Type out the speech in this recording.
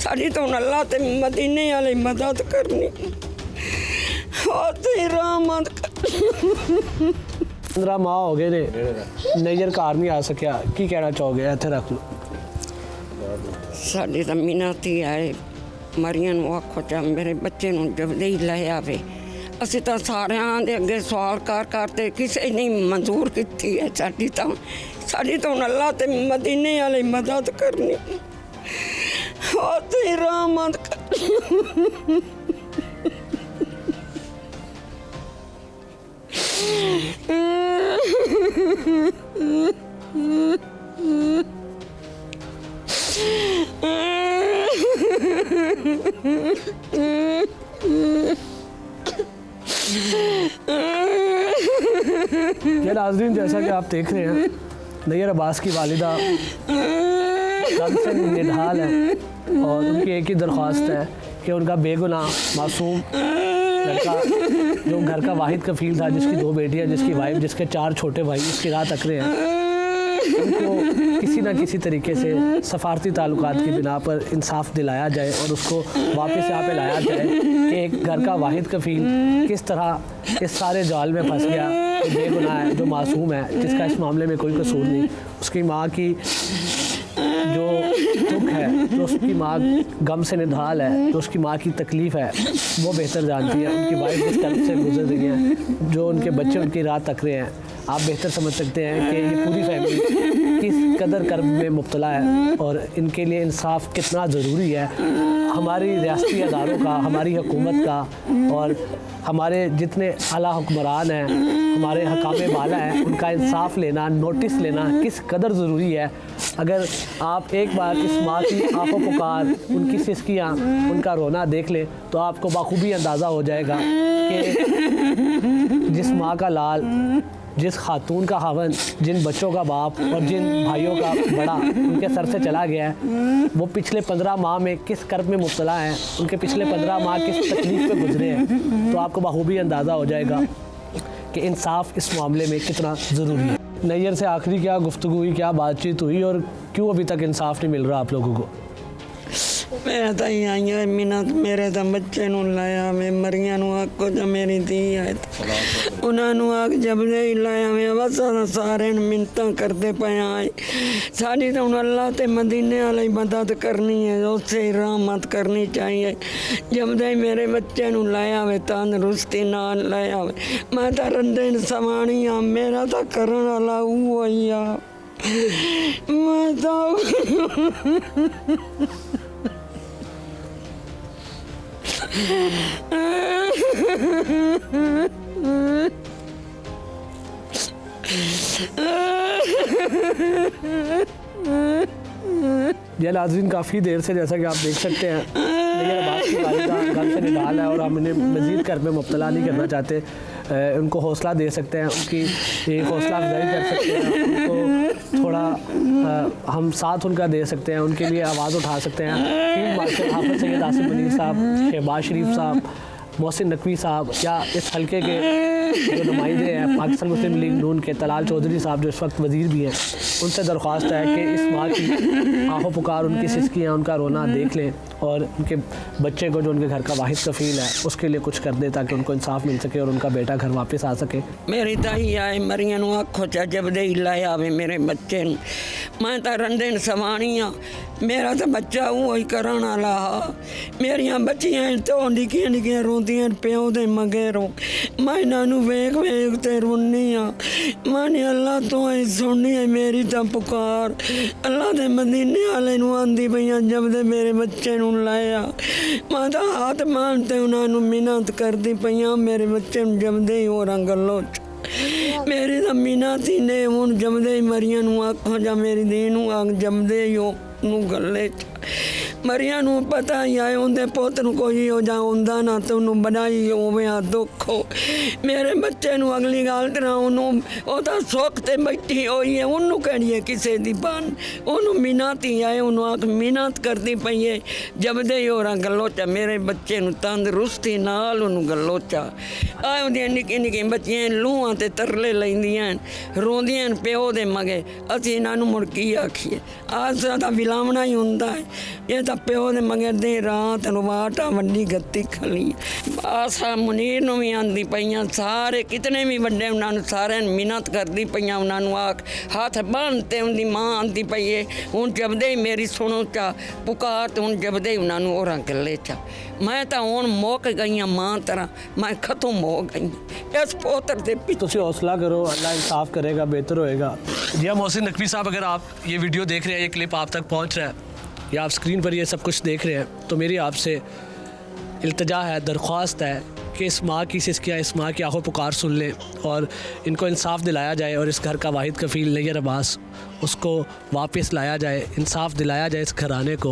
साड़ी तो अल्लाह ते मदीने वाली मदद करनी होती रहमत 15 माह हो गए ने नैयर घर नहीं आ सकिया, की कहना चाहोगे? इत्थे रख लो। साड़ी तो मिन्नत ही आए मरियां नूं आखो चा मेरे बच्चे नूं जल्दी ही लै आवे। असीं तो सारियां दे अगे सवाल कर ते किसी नहीं मंजूर की है। साड़ी तो अल्लाह ते मदीने वाली मदद करनी होती रहमत ये नाज़रीन, जैसा कि आप देख रहे हैं नैयर अब्बास की वालिदा गम से निढाल है और उनकी एक ही दरख्वास्त है कि उनका बेगुनाह मासूम लड़का जो घर का वाहिद कफील था, जिसकी 2 बेटियां, जिसकी वाइफ, जिसके 4 छोटे भाई उसकी राह तक रहे हैं, उनको किसी न किसी तरीके से सफारती ताल्लुकात की बिना पर इंसाफ दिलाया जाए और उसको वापस यहाँ पे लाया जाए कि एक घर का वाहिद कफील किस तरह इस सारे जाल में फंस गया, जो बेगुनाह है, जो मासूम है, जिसका इस मामले में कोई कसूर नहीं। उसकी माँ की जो दुख है, जो उसकी माँ गम से निढाल है, जो उसकी माँ की तकलीफ़ है, वो बेहतर जानती है। उनकी वाइफ जिस तरफ से गुजर रही है, जो उनके बच्चे उनकी राह तक रहे हैं, आप बेहतर समझ सकते हैं कि ये पूरी फैमिली किस कदर कर्ब में मुब्तला है और इनके लिए इंसाफ कितना ज़रूरी है। हमारी रियासती अदारों का, हमारी हुकूमत का और हमारे जितने आला हुक्मरान हैं, हमारे हकामे वाला हैं, उनका इंसाफ लेना, नोटिस लेना किस कदर ज़रूरी है। अगर आप एक बार इस माँ की आंखों पुकार, उनकी सिसकियाँ, उनका रोना देख लें तो आपको बाखूबी अंदाज़ा हो जाएगा कि जिस माँ का लाल, जिस खातून का हावन, जिन बच्चों का बाप और जिन भाइयों का बड़ा उनके सर से चला गया है, वो पिछले 15 माह में किस कर्ब में मुब्तला हैं, उनके पिछले 15 माह किस तकलीफ़ पे गुजरे हैं, तो आपको बखूबी अंदाज़ा हो जाएगा कि इंसाफ इस मामले में कितना ज़रूरी है। नैयर से आखिरी क्या गुफ्तगू हुई, क्या बातचीत हुई और क्यों अभी तक इंसाफ नहीं मिल रहा आप लोगों को? मैं तो ही आई है मिन्नत मेरे तो बच्चे नूं लाया मैं मरियां नूं आखो जो मेरी धी है उन्होंने आग जब ही लाया मैं बस सारे मिन्नतां करते पे आए। साड़ी तो अल्लाह ते मदीने वाली मदद करनी है, उससे ही रहमत करनी चाहिए। जब दे मेरे बच्चे नूं लाया वे तंदरुस्ती नाल लाया वे, मैं तो रंदे सवाणी हाँ, मेरा तो करन वाला वो ही आ। मैं तो ये नाज़रीन, काफ़ी देर से जैसा कि आप देख सकते हैं नैयर अब्बास की वालिदा घर से निकाल है और हम इन्हें मज़ीद कर्ब में मुब्तला नहीं करना चाहते। उनको हौसला दे सकते हैं, उनकी एक हौसला अफजाई कर सकते हैं, उनको थोड़ा हम साथ उनका दे सकते हैं, उनके लिए आवाज़ उठा सकते हैं। फील्ड मार्शल हाफिज़ सैयद आसिफ अली साहब, शहबाज शरीफ साहब, मोहसिन नकवी साहब या इस हल्के के जो नुमाइंदे हैं पाकिस्तान मुस्लिम लीग नून के तलाल चौधरी साहब जो इस वक्त वज़ीर भी हैं, उनसे दरख्वास्त है कि इस माँ की आंखों पुकार, उनकी सिसकियाँ, उनका रोना देख लें और उनके बच्चे को जो उनके घर का वाहिद कफ़ील है उसके लिए कुछ कर दे ताकि उनको इंसाफ मिल सके और उनका बेटा घर वापस आ सके। मेरी ताई आए मरियां नूं आखो चा जब दे लाया वे मेरे बच्चे नूं, मैं तो रंदे सवाणी हाँ, मेरा तो बच्चा वो ही करन वाला हा। मेरियां बच्चियां तो निक्कियां निक्कियां रोंदियां प्यो दे मगेरों, मैं इन्हों वेख वेख ते रोनी हाँ। मैंने अल्लाह तो ही सुननी है मेरी तो पुकार, अल्लाह दे मदीने वाले नूं आंदी पईयां जब दे मेरे बच्चे नूं लाया। मैं तो हाथ मानते उन्होंने मिन्नत करदी पईयां मेरे बच्चे नूं जमदे ही होरां गल्लों मेरी तो मिन्नत ही ने हुण जमदे ही मरियां नूं आखो जा मेरी धी नूं आख जमदे ही हो गले मरिया नूं पता ही आए उनके पुत नूं कोई हो जा आंदा ना तो उन्होंने बनाई होवे आ दुख हो। मेरे बच्चे नूं अगली गल तरह उन्होंने वो तो सुख ते बैठी हुई है, उन्होंने कहनी है किसी दी बन, उन्होंने मिन्नत ही आए उन्होंने आख मिन्नत करती पई है जबदे ही होर गलोचा मेरे बच्चे नूं तंदरुस्ती नाल उन्होंने गलोचा आए उन्दियां निक्की निक्की बच्चियां लूहां ते तरले लैंदियां रोंदियां प्यो दे मगे। असीं इन्हां नूं मुड़ की आखीए, अस दा विलावना ही हुंदा है। ये ਤਾਂ ਪਿਓ ਦੇ ਮੰਗਦੇ ਰਾਤ ਨੂੰ ਵਾਟਾ ਵੱਡੀ ਗੱਤੀ ਖਲੀ ਆਸਾ ਮੁਨੀਰ ਨੂੰ ਵੀ ਆਂਦੀ ਪਈਆਂ ਸਾਰੇ ਕਿਤਨੇ ਵੀ ਵੱਡੇ ਉਹਨਾਂ ਨੂੰ ਸਾਰਿਆਂ ਨੂੰ ਮਿਹਨਤ ਕਰਦੀ ਪਈਆਂ ਉਹਨਾਂ ਨੂੰ ਆਖ ਹੱਥ ਬੰਨ੍ਹ ਤੇ ਉਹਦੀ ਮਾਂ ਆਂਦੀ ਪਈ ਏ ਹੁਣ ਜਬਦੇ ਹੀ ਮੇਰੀ ਸੁਣੋ ਚਾ ਪੁਕਾਰ ਤੇ ਹੁਣ ਜਬਦੇ ਹੀ ਉਹਨਾਂ ਨੂੰ ਹੋਰਾਂ ਗੱਲੇ ਚਾ ਮੈਂ ਤਾਂ ਹੁਣ ਮੁੱਕ ਗਈਆਂ ਮਾਂ ਤਰ੍ਹਾਂ ਮੈਂ ਖਤਮ ਹੋ ਗਈ ਇਸ ਪੋਤਰ ਦੇ ਪਿੱਛੇ तुसी हौसला करो, अल्लाह इंसाफ करेगा, बेहतर होएगा। जी हाँ, मोहसिन नकवी साहब, अगर आप ये वीडियो देख रहे हैं, ये क्लिप आप तक पहुंच रहा है या आप स्क्रीन पर ये सब कुछ देख रहे हैं, तो मेरी आपसे इल्तिजा है, दरख्वास्त है कि इस माँ की सिसकियाँ, इस माँ की आहों पुकार सुन लें और इनको इंसाफ दिलाया जाए और इस घर का वाहिद कफ़ील नैयर अब्बास उसको वापस लाया जाए, इंसाफ दिलाया जाए इस घराने को।